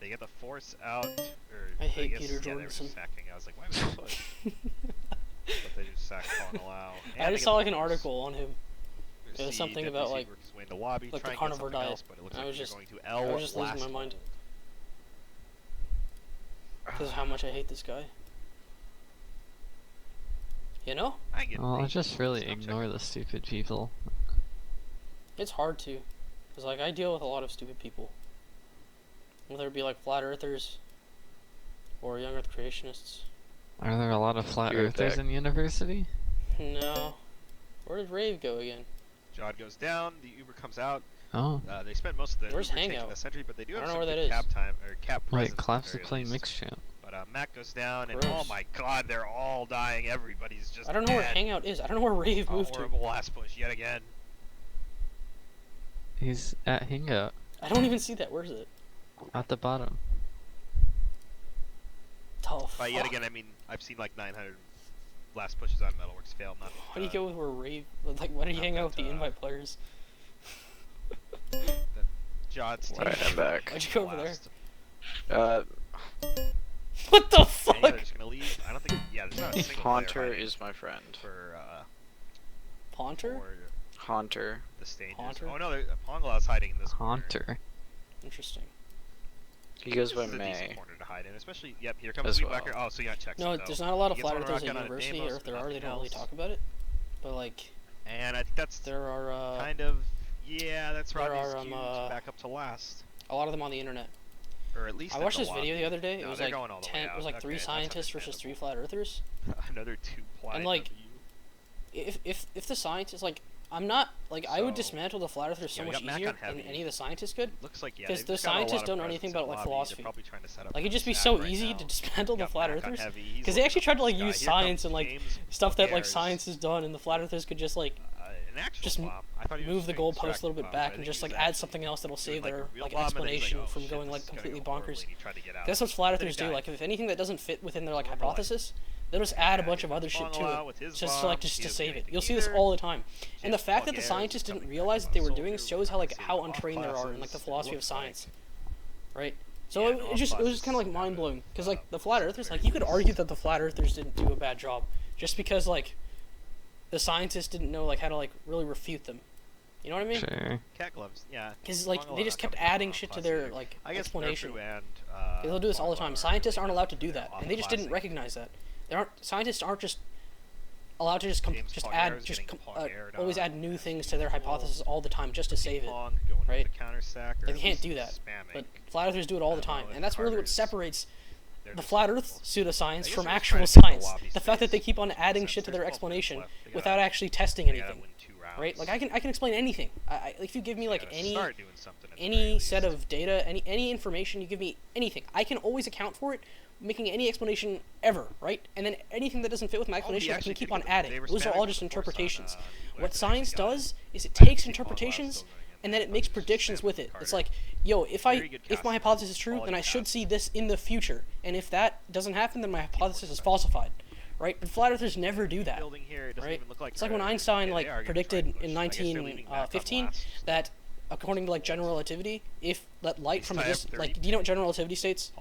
They get the force out. I hate guess, Peter yeah, they were Jorgensen. just sacking. I was like, why would they push? But they just sack Pawn allow. I just saw like an article on him. It was something about like the, lobby, the carnivore diet. Else, but it looks I like was just, going to L I was just losing my mind because of how much I hate this guy. You know? Well, I just really ignore the stupid people. It's hard to, because like I deal with a lot of stupid people. Whether it be like flat earthers or young earth creationists. Are there a lot of flat earthers in university? No. Where did Rave go again? Jod goes down, the Uber comes out. Oh. They spent most of the Where's Uber Hangout? taking the sentry, but they do have know some where that good is. cap time or cap presence. Wait, Claps to play mixed champ. But Matt goes down, and Gross. oh my god, they're all dying. Everybody's just I don't know where Hangout is. I don't know where Rave moved to. Horrible last push yet again. He's at Hangout. I don't even see that. Where is it? At the bottom. Tough. But yet again, I mean, I've seen like 900 last pushes on Metalworks fail. Not. Why do you go with where Rave? Like, why do you hang out with the invite players? Jod's team. Alright, I'm back. Why'd you go over there? What the Yeah, fuck? they're just gonna leave. I don't think. Yeah, there's not a single Haunter player is my friend. for Haunter? Haunter. the stages. Haunter? Oh no, Pongola's hiding in this Haunter. corner. Interesting. He goes by This is a decent May. corner to hide in, especially. Yep, here comes As Sweet well. Blacker. Oh, so you got checks. No, though. there's not a lot of He gets flat one earthers rocket at on a university, Deimos, or if there but are, they nothing don't really else. talk about it. But like, And I think that's there are kind of that's there Rodney's are, cue to back up to last, a lot of them on the internet. or at least. I at watched the this video lobby. the other day. No, It was they're like going all the way 10. It out. was like 3 Okay, that's scientists versus 3 flat earthers. Another 2 ply. And like, if the scientists like, I'm not like I would So, dismantle the flat earthers so yeah, we much got Mac easier on than heavy. any of the scientists could. Looks like yeah, Because they've the just got a lot scientists of don't know presence anything in about like lobby. philosophy. They're probably trying to set up Like it'd just be stack so right easy now. to dismantle the Got flat Mac on earthers. heavy. He's Because they looking actually tried to like up use sky. Here science comes and like James stuff that like Gutierrez. science has done, and the flat earthers could just like An actual just bomb. I thought he was move the doing goalpost a little distracting bit bomb, back but I and think just he like was add actually something else that'll doing, save like, a their real like bomb, and then he's explanation like, oh, from shit, going this like is gonna completely go horribly, bonkers. and he tried to get out. That's what flat Then he earthers do. died. Like if anything that doesn't fit within their like Remember, like, hypothesis, they'll just add a bunch of other shit to it, just to like just to save it. You'll see this all the time. And the fact that the scientists didn't realize that they were doing this shows how like how untrained they are in like the philosophy of science, right? So it was just kind of like mind blowing because like the flat earthers, like you could argue that the flat earthers didn't do a bad job just because like the scientists didn't know like how to like really refute them. You know what I mean? Sure. Cat gloves, yeah. Because like they just kept adding shit to their like explanation. And, They'll do this all the time. Scientists aren't allowed to do that, and they just didn't recognize that. Scientists aren't just allowed to just always add new things to their hypothesis all the time just to save it, right? Like, they can't do that. But flat earthers do it all the time, and that's really what separates the flat Earth pseudoscience from actual science. The fact that they keep on adding shit to their explanation without actually testing anything, right? Like I can explain anything. If you give me like any set of data, any information, you give me anything, I can always account for it, making any explanation ever, right? And then anything that doesn't fit with my explanation, I can keep on adding. Those are all just interpretations. What science does is it takes interpretations and then it makes predictions with it. It's like, yo, if my hypothesis is true, then I should see this in the future. And if that doesn't happen, then my hypothesis is falsified, right? But flat earthers never do that, right? It's like when Einstein like predicted in 1915 that according to like general relativity, if that light from this, like, do you know what general relativity states?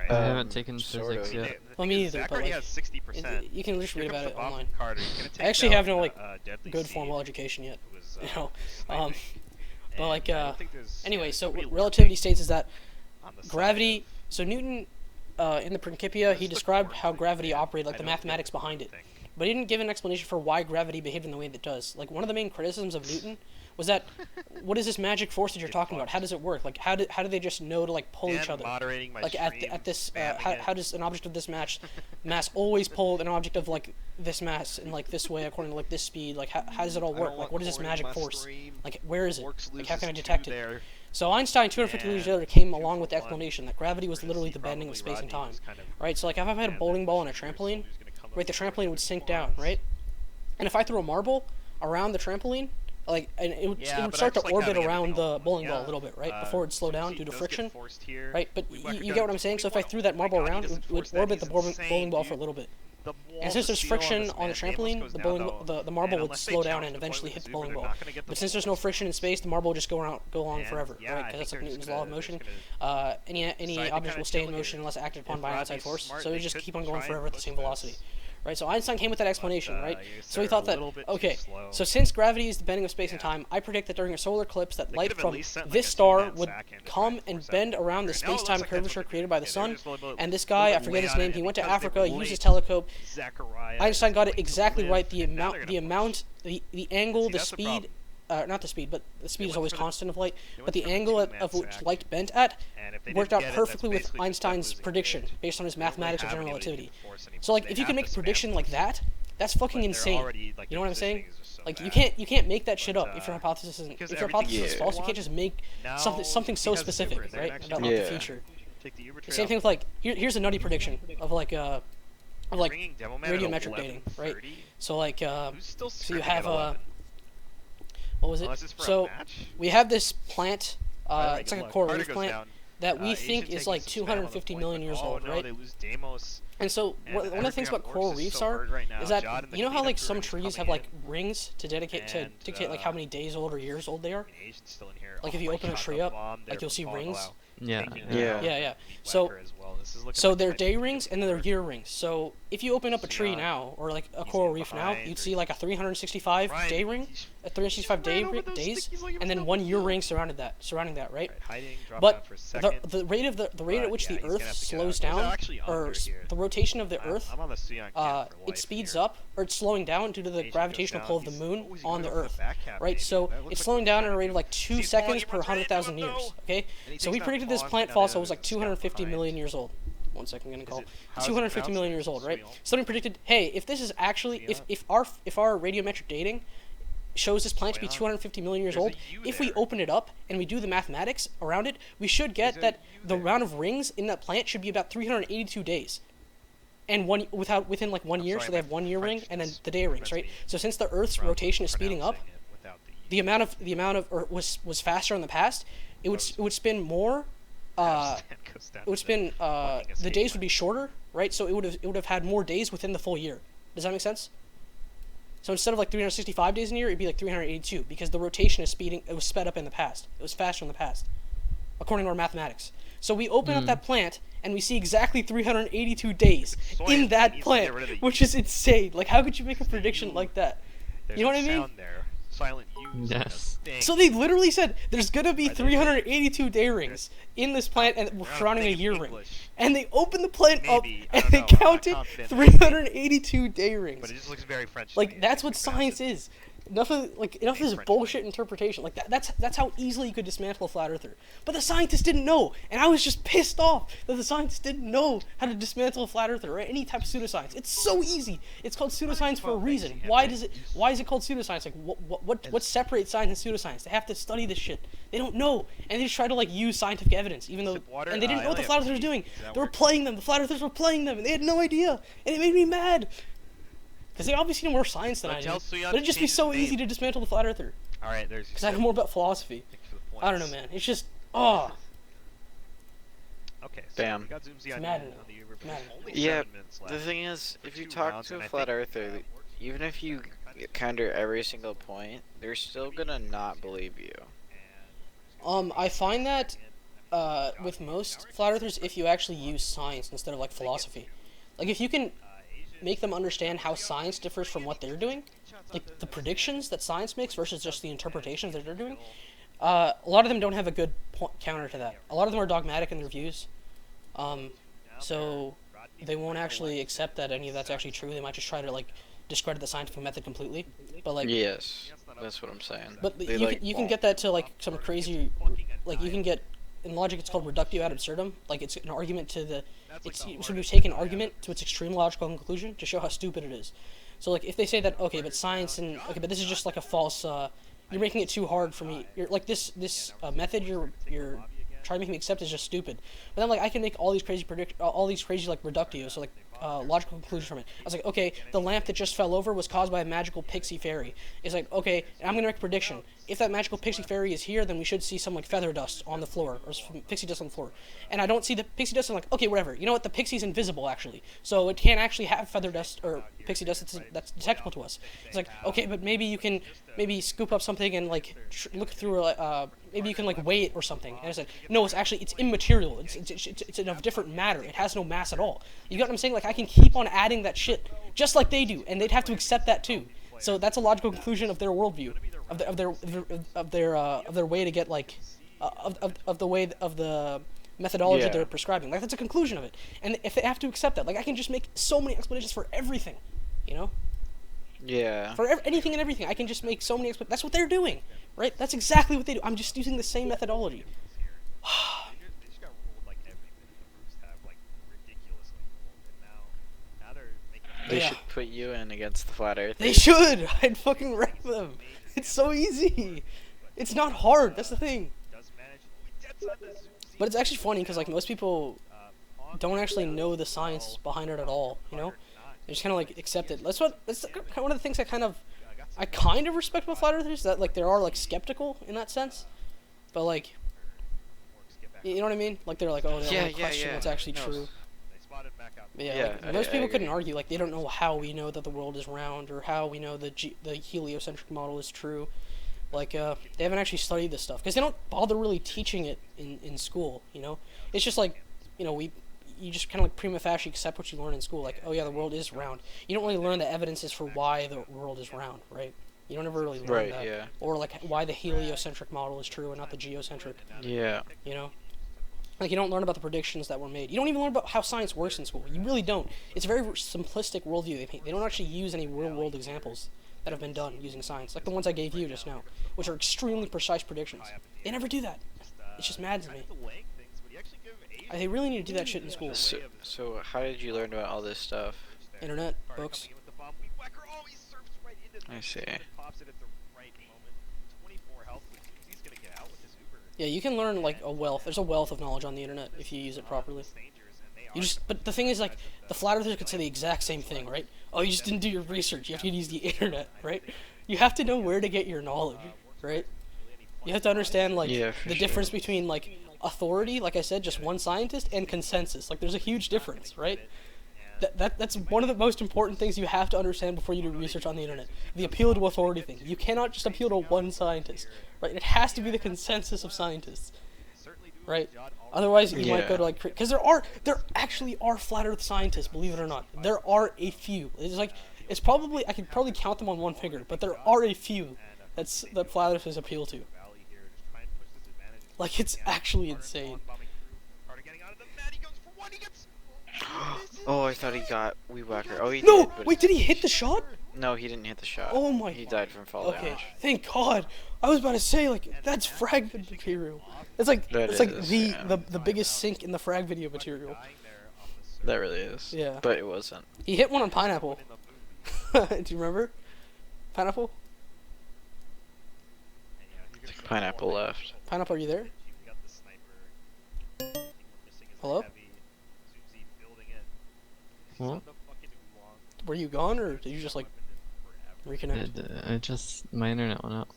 I haven't taken physics yet. Well, me neither, but like, has 60%. you can just read about it online. Carter. I actually have no like good formal education yet, you know. But like, anyway, so what relativity states is that gravity. So Newton, in the Principia, he described how gravity operated, like the mathematics behind it, but he didn't give an explanation for why gravity behaved in the way that it does. Like one of the main criticisms of Newton was that, what is this magic force that you're talking about? How does it work? Like, how do they just know to like pull each other? Like at this, how does an object of this mass always pull an object of like this mass in like this way according to like this speed? Like how does it all work? Like what is this magic force? Like where is it? Like how can I detect it? So Einstein, 250 years later, came along with the explanation that gravity was literally the bending of space and time, right? So like if I had a bowling ball and a trampoline, right, the trampoline would sink down, right? And if I threw a marble around the trampoline, like, and it would start to orbit around the bowling ball a little bit, right, before it'd slow down due to friction, right? But you get what I'm saying? So if I threw that marble around, it would orbit the bowling ball for a little bit, And since there's friction on the trampoline, the marble would slow down and eventually hit the bowling ball. But since there's no friction in space, the marble will just go along forever, right? Because that's like Newton's law of motion. Any object will stay in motion unless acted upon by an outside force. So it just keep on going forever at the same velocity. Right, so Einstein came with that explanation, right? So he thought that, okay, so since gravity is the bending of space and time, I predict that during a solar eclipse that light from this star would come and bend around the space-time curvature created by the sun, and this guy, I forget his name, he went to Africa, used his telescope. Einstein got it exactly right, the angle, the speed, not the speed, but the speed is always constant of light, but the angle of which light bent at worked out perfectly with Einstein's prediction based on his mathematics of general relativity. So like, if you can make a prediction like that, that's fucking insane. You know what I'm saying? Like, you can't make that shit up if your hypothesis is false. You can't just make something so specific, right, about like, the future. Same thing with like, here's a nutty prediction of like radiometric dating, right? So like so you have what was it? So we have this plant, it's like a coral reef plant that we think is like 250 million years old, right? And so one of the things about coral reefs is that, you know how like some trees have like rings to dictate like how many days old or years old they are? Like if you open a tree up, like you'll see rings. Yeah. So they're day rings and then they're year rings. So if you open up a tree now, or like a coral reef now, you'd see like a 365 day ring, a 365 days, and then 1 year ring surrounding that, right? But the rate at which the Earth slows down, or the rotation of the Earth, it speeds up, or it's slowing down due to the gravitational pull of the moon on the Earth, right? So it's slowing down at a rate of like 2 seconds per 100,000 years. Okay, so we predicted this plant fossil was like 250 million years old. 1 second, I'm gonna call. 250 million years old, right? Somebody predicted, hey, if this is actually, if our radiometric dating shows this plant to be 250 million years old, if we open it up and we do the mathematics around it, we should get that the amount of rings in that plant should be about 382 days. And within like 1 year, so they have 1 year ring and then the day rings, right? So since the Earth's rotation is speeding up, the amount of or was faster in the past, it would spin more. It would spin. The days would be shorter, right? So it would have had more days within the full year. Does that make sense? So instead of like 365 days in a year, it'd be like 382 because the rotation is speeding. It was sped up in the past. It was faster in the past, according to our mathematics. So we open up that plant and we see exactly 382 days in that plant, which is insane. Like, how could you make a prediction like that? You know what I mean? Silent U's. Yes. So they literally said there's gonna be 382 day rings in this plant and surrounding a year ring, and they opened the plant up and they counted 382 day rings. But it just looks very French. Like, that's what science is. Enough of this bullshit interpretation. Like that's how easily you could dismantle a flat earther. But the scientists didn't know, and I was just pissed off that the scientists didn't know how to dismantle a flat earther or any type of pseudoscience. It's so easy. It's called pseudoscience for a reason. Why is it called pseudoscience? Like what separates science and pseudoscience? They have to study this shit. They don't know, and they just try to like use scientific evidence, even though and they didn't know what the flat earthers were doing. They were playing them. The flat earthers were playing them, and they had no idea, and it made me mad. Because they obviously know more science than I do. But it'd just be so easy to dismantle the flat earther. Alright, there's... Because I know more about philosophy. I don't know, man. It's just... Oh. Okay, so Bam. we got Zoom Z It's on maddening. the Uber. Only Yeah, 7 minutes left. the thing is, if you 2 talk rounds, to a and I flat think, earther, even if you counter every single point, they're still gonna not believe you. I find that with most flat earthers, if you actually use science instead of like philosophy. Like, if you can make them understand how science differs from what they're doing, like the predictions that science makes versus just the interpretations that they're doing, a lot of them don't have a good counter to that. A lot of them are dogmatic in their views, so they won't actually accept that any of that's actually true. They might just try to like discredit the scientific method completely. But like, Yes, that's what I'm saying. but They, you can get that to like some crazy, like you can get in logic it's called reductio ad absurdum. Like, it's an argument to the so we take an argument to its extreme logical conclusion to show how stupid it is. So like, if they say that, okay, but science and okay, but this is just like a false, you're making it too hard for me. You're like this method you're try to make me accept is just stupid. But then like I can make all these crazy like reductios, so like logical conclusions from it. I was like, okay, the lamp that just fell over was caused by a magical pixie fairy. It's like, okay, and I'm gonna make a prediction. If that magical pixie fairy is here, then we should see some like feather dust on the floor, or some pixie dust on the floor. And I don't see the pixie dust. I'm like, okay, whatever. You know what? The pixie's invisible actually, so it can't actually have feather dust or pixie dust that's detectable to us. It's like, okay, but maybe you can scoop up something and like look through maybe you can like weigh it or something. And I said, no, it's immaterial. It's of different matter. It has no mass at all. You get what I'm saying? Like I can keep on adding that shit just like they do, and they'd have to accept that too. So that's a logical conclusion of their worldview, of their way to get like of the methodology they're prescribing. Like that's a conclusion of it. And if they have to accept that, like I can just make so many explanations for everything, you know? Yeah. For anything and everything, I can just make so many that's what they're doing, right? That's exactly what they do. I'm just using the same methodology. They should put you in against the flat earth. They should! I'd fucking wreck them. It's so easy. It's not hard, that's the thing. But it's actually funny because like most people don't actually know the science behind it at all, you know? They just kind of like accept it. That's one of the things I kind of respect about flat earthers, that like they are like skeptical in that sense. But like, you know what I mean? Like they're like, oh, they don't question what's actually true. But like, most people couldn't argue. Like they don't know how we know that the world is round, or how we know the heliocentric model is true. Like they haven't actually studied this stuff because they don't bother really teaching it in school. You know, it's just like, you know, you just kind of like prima facie accept what you learn in school. Like, oh yeah, the world is round. You don't really learn the evidences for why the world is round, right? You don't ever really learn that. Yeah. Or like why the heliocentric model is true and not the geocentric. Yeah. You know? Like you don't learn about the predictions that were made. You don't even learn about how science works in school. You really don't. It's a very simplistic worldview they paint. They don't actually use any real-world examples that have been done using science, like the ones I gave you just now, which are extremely precise predictions. They never do that. It's just mad to me. They really need to do that shit in school. So how did you learn about all this stuff? Internet, books. I see. Yeah, you can learn like a wealth. There's a wealth of knowledge on the internet if you use it properly. But the thing is, like, the flat earthers could say the exact same thing, right? Oh, you just didn't do your research. You have to use the internet, right? You have to know where to get your knowledge, right? You have to understand like the difference between like authority, like I said, just one scientist, and consensus. Like, there's a huge difference, right? That's one of the most important things you have to understand before you do research on the internet. The appeal to authority thing. You cannot just appeal to one scientist, right? It has to be the consensus of scientists, right? Otherwise, you might go to like, because there actually are flat Earth scientists, believe it or not. There are a few. It's probably, I could probably count them on one finger, but there are a few that flat Earthers appeal to. Like, it's actually insane. Oh, I thought he got Weed Whacker. Oh, he No! did, but Wait, did he hit the shot? No, he didn't hit the shot. Oh my... He died from fall Okay, damage. thank God. I was about to say, like, that's fragment material. It's like, the biggest sink in the frag video material. That really is. Yeah. But it wasn't. He hit one on Pineapple. Do you remember? Pineapple? Pineapple left. Pineapple, are you there? Hello? What? Were you gone, or did you just, like, reconnect? My internet went out.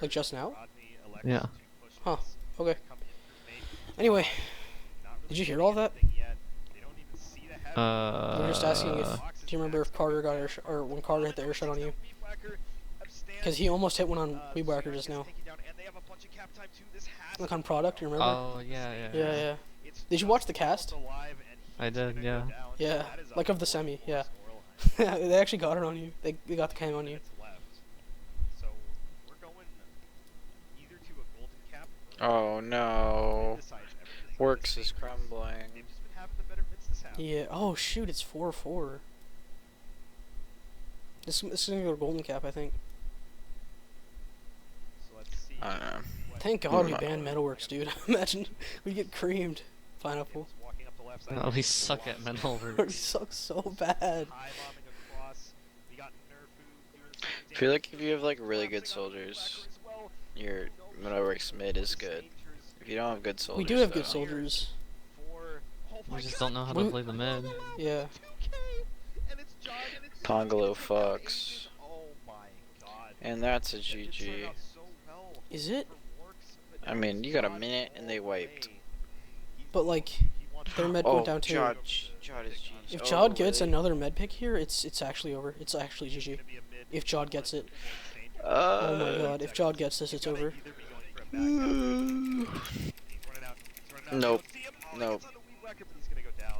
Like, just now? Yeah. Huh. Okay. Anyway, did you hear all that? We were just asking if... Do you remember if Carter got or when Carter hit the air shot on you? Because he almost hit one on Weed Whacker just now. Like on Product, you remember? Oh, yeah. Yeah. Did you watch the cast? I did, yeah. Yeah, like of the semi, yeah. They actually got it on you. They got the cam on you. Oh no. WORX is crumbling. Yeah. Oh shoot! It's 4-4. This is gonna go to golden cap, I think. I don't know. Thank God we banned Metalworks, dude. Imagine we get creamed. Pineapple. Oh, we suck at Metalworks. We suck so bad. I feel like if you have like really good soldiers, your WORX mid is good. You don't have good soldiers. We do have though. good soldiers. We just don't know how to play the mid. Yeah. Pongolo fucks. And that's a GG. Is it? I mean, you got a minute and they wiped. But like, their med went down too. Jod is GG. If Jod gets another med pick here, it's actually over. It's actually GG. If Jod gets it. Oh my god, if Jod gets this, it's over. Nope. Nope.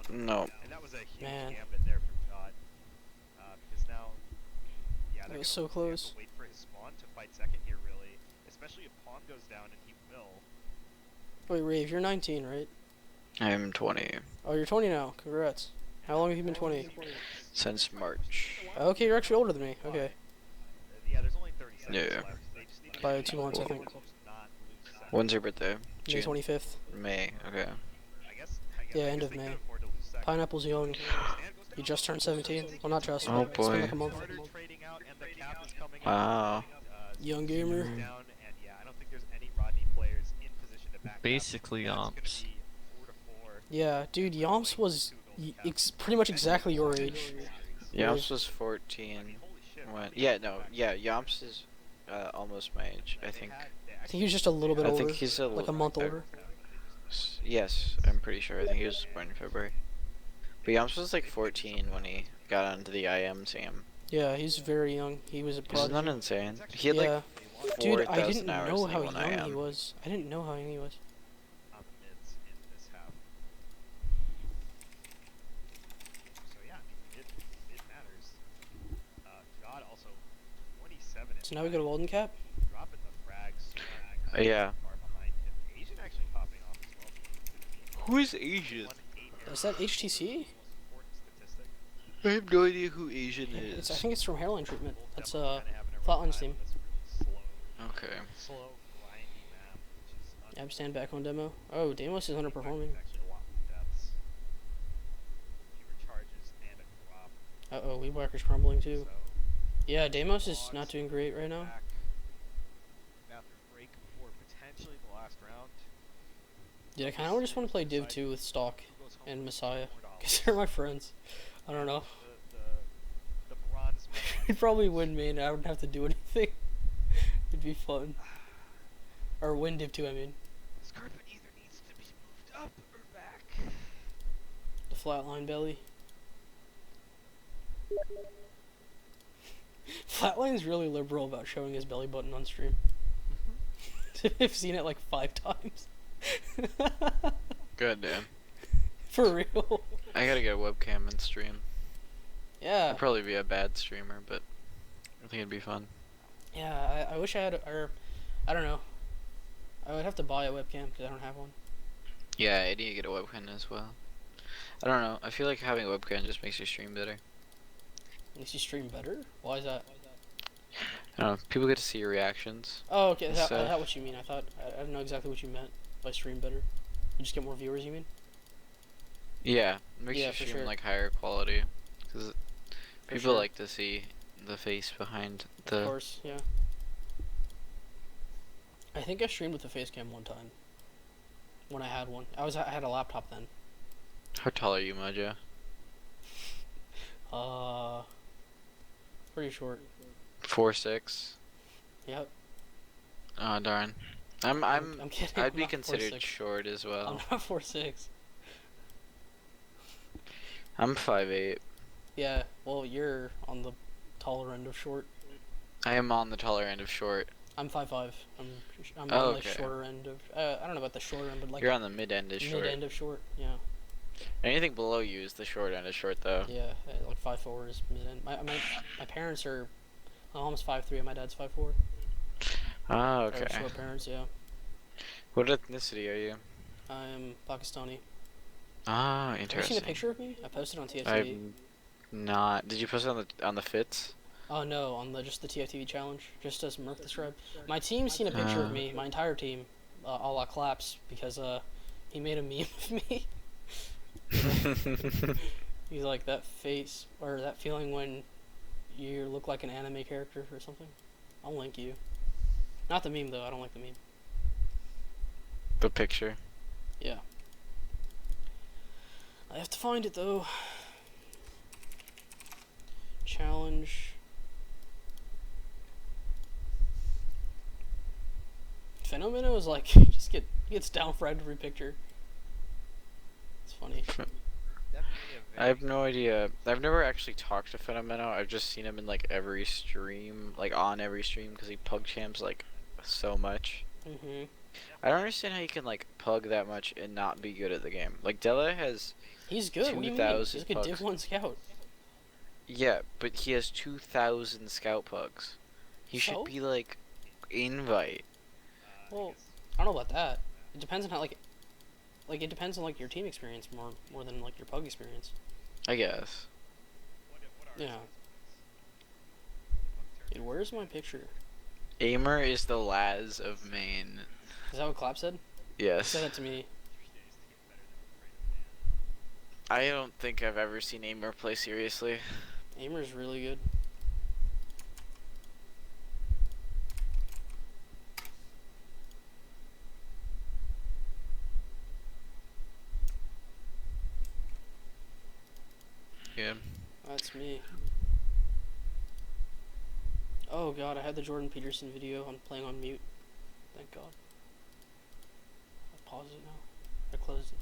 Nope. Man. That was so close. Wait for his spawn to fight second here, really. Especially if Pawn goes down, and he will. Wait, Rave, you're 19, right? I'm 20. Oh, you're 20 now. Congrats. How long have you been 20? Since March. Okay, you're actually older than me. Okay. Yeah, there's only 30 seconds Yeah. left. They just need to By 2 months, I think. not lose seconds. When's your birthday? May June? 25th. May. Okay. I guess Yeah, end of they May. can afford to lose seconds. Pineapple's young. He just turned 17. Well, not just. Oh, but it's been boy. like a month. Starter trading out, and the cap is coming Wow. out. Young gamer. Down, and yeah, I don't think there's any Rodney players in position to back Basically, up. That's gonna Yomps. be 4-4. Yeah, dude, Yomps was pretty much exactly your age. Yomps was 14. When? Yeah, no. Yeah, Yomps is almost my age, I think. I think he was just a little bit I older. think he's like a month older. Yes, I'm pretty sure. I think he was born in February. But Yomps was like 14 when he got onto the IM team. Yeah, he's very young. He was a Isn't prodigy. that insane? He had Yeah. like Dude, 4,000 I didn't hours know in how one young he IM. was. I didn't know how young he was. On the mids in this half. So yeah, it matters. God also 27. So now we go to Golden Cap. Dropping the frags. Yeah. Far behind him. Asian actually popping off as well. Who is Asian? 1-8 Is that HTC? most important statistic. I have no idea who Asian I is. think it's from Hairline Treatment. That's Definitely kinda having a rough Flatline's time team. with this really Okay. slow, grindy map, which is Ab stand back on demo. Oh, Deimos is underperforming. actually a lot more deaths. Fewer charges and a drop. Uh oh, Weedwhacker's crumbling too. So Yeah, Deimos is not doing great right now. back. Bathroom break for potentially the last round. Dude, I kind of just want to play Div 2 with Stalk Who goes home and with Messiah. $4? Because they're my friends. I don't know. The bronze medal. He'd probably win me and I wouldn't have to do anything. It'd be fun. Or win Div 2, I mean. This card either needs to be moved up or back. The flatline belly. Flatline's really liberal about showing his belly button on stream. I've seen it like 5 times. God damn. For real. I gotta get a webcam and stream. Yeah. I'd probably be a bad streamer, but I think it'd be fun. Yeah, I wish I had, or I don't know. I would have to buy a webcam because I don't have one. Yeah, I need to get a webcam as well. I don't know. I feel like having a webcam just makes your stream better. Makes you stream better? Why is that? I don't know. People get to see your reactions. Oh, okay. Is So- that what you mean? I didn't know exactly what you meant by stream better. You just get more viewers, you mean? Yeah, it makes Yeah, your for stream sure. like higher quality. Because For people sure. like to see the face behind the. Of course, yeah. I think I streamed with a face cam one time. When I had one. I had a laptop then. How tall are you, Mojo? Pretty short. 4'6". Yep. Oh darn. I'm kidding. I'd I'm be not considered 4'6". short as I'm well. not 4'6". I'm 5'8". Yeah, well, you're on the taller end of short. I am on the taller end of short. I'm 5'5". I'm Oh, on the okay. shorter end of. I don't know about the shorter end, but like You're on the mid end of short. mid end of short. Yeah. Anything below you is the short end of short, though. Yeah, like 5'4" is mid end. My parents are. My mom's 5'3" and my dad's 5'4". Ah, Or okay. short parents, yeah. What ethnicity are you? I'm Pakistani. Ah, Have you interesting. seen a picture of me? I posted on TFTV. I'm not. Did you post it on the fits? Oh no, on just the TFTV challenge, just as Murph described. My team's seen a picture of me, my entire team, a la Claps, because he made a meme of me. He's like, that face, or that feeling when you look like an anime character or something. I'll link you. Not the meme though, I don't like the meme. The picture. Yeah. I have to find it though. Challenge. Phenomeno is like he gets down for every picture. It's funny. I have no idea. I've never actually talked to Phenomeno. I've just seen him in like every stream, like on every stream, because he pug champs like so much. I don't understand how you can like pug that much and not be good at the game. Like Della has. He's good. What do you mean? He's like a Div 1 scout. Yeah, but he has 2,000 scout pugs. He should be like invite. Well, I don't know about that. It depends on how like it depends on like your team experience more than like your pug experience. I guess. Yeah. Dude, where's my picture? Aimer is the Laz of Maine. Is that what Clap said? Yes. He said that to me. I don't think I've ever seen Aimer play seriously. Aimer's really good. Yeah. That's me. Oh god, I had the Jordan Peterson video. I'm playing on mute. Thank god. I pause it now. I closed it.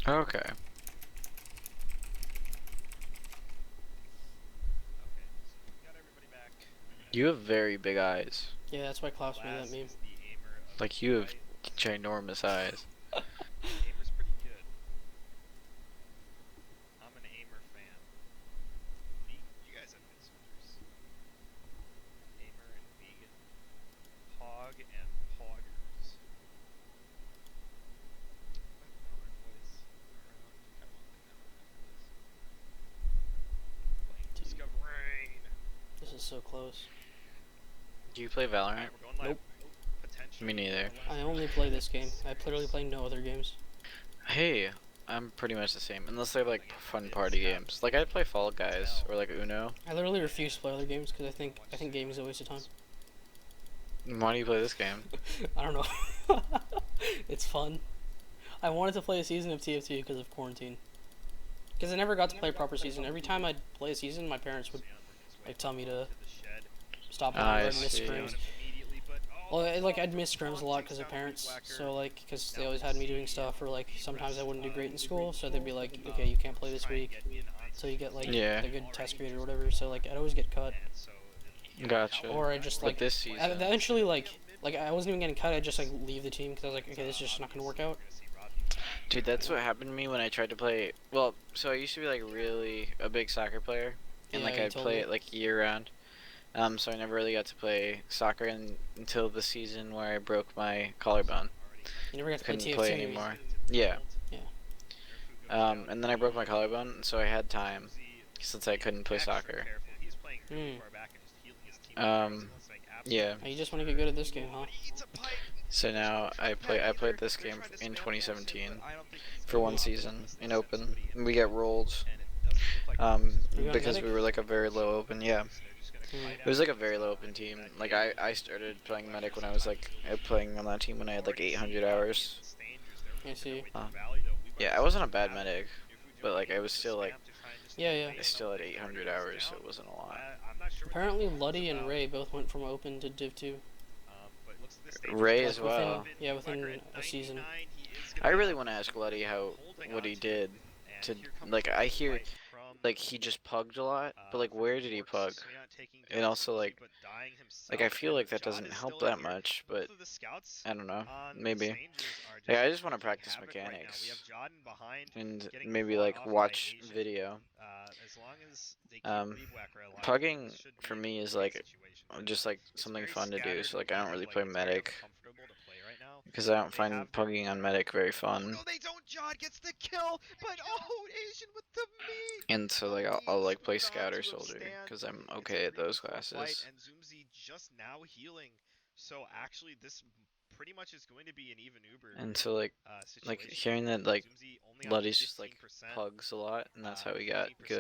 Okay. You have very big eyes. Yeah, that's why Klaus made that meme. Like you have ginormous eyes. Aimer's pretty good. I'm an Aimer fan. You guys have good soldiers. Aimer and Vegan. Hog and Poggers. This is so close. Do you play Valorant? Nope. Me neither. I only play this game. I literally play no other games. Hey, I'm pretty much the same, unless they're like fun party games. Like I'd play Fall Guys or like Uno. I literally refuse to play other games because I think gaming is a waste of time. Why do you play this game? I don't know. It's fun. I wanted to play a season of TF2 because of quarantine. Because I never got to play a proper season. Every time I'd play a season, my parents would like tell me to stop playing or I'd miss scrims. Well, I'd miss scrims a lot because of parents. So like, because they always had me doing stuff, or like sometimes I wouldn't do great in school, so they'd be like, okay, you can't play this week, so you get like a good test grade or whatever. So like, I'd always get cut. Gotcha. Or I just like this season. eventually like I wasn't even getting cut. I'd just like leave the team because I was like, okay, this is just not gonna work out. Dude, that's what happened to me when I tried to play. Well, so I used to be like really a big soccer player, and like I'd play it like year round. So I never really got to play soccer until the season where I broke my collarbone. You never got to Couldn't play TF2 play anymore. Yeah. Yeah. And then I broke my collarbone, so I had time since I couldn't play soccer. Yeah. You just want to get good at this game, huh? So now I played this game in 2017 for one season in open. And we get rolled because we were like a very low open. Yeah. It was like a very low open team. Like I started playing medic when I was like playing on that team when I had like 800 hours. I see. Yeah, I wasn't a bad medic, but like I was still like I still had 800 hours, so it wasn't a lot. Apparently Luddy and Ray both went from open to Div 2. Ray as well. Within a season. I really want to ask Luddy what he did to like I hear like he just pugged a lot, but like where did he pug? And also like I feel like that doesn't help that much, but I don't know, maybe. Like, I just want to practice mechanics and maybe like watch video. Pugging for me is like just like something fun to do, so like I don't really play medic because I don't find pugging on medic very fun. And so like I'll like play scout or soldier because I'm okay at those classes. And so like hearing that like Luddy's just like pugs a lot and that's how he got good.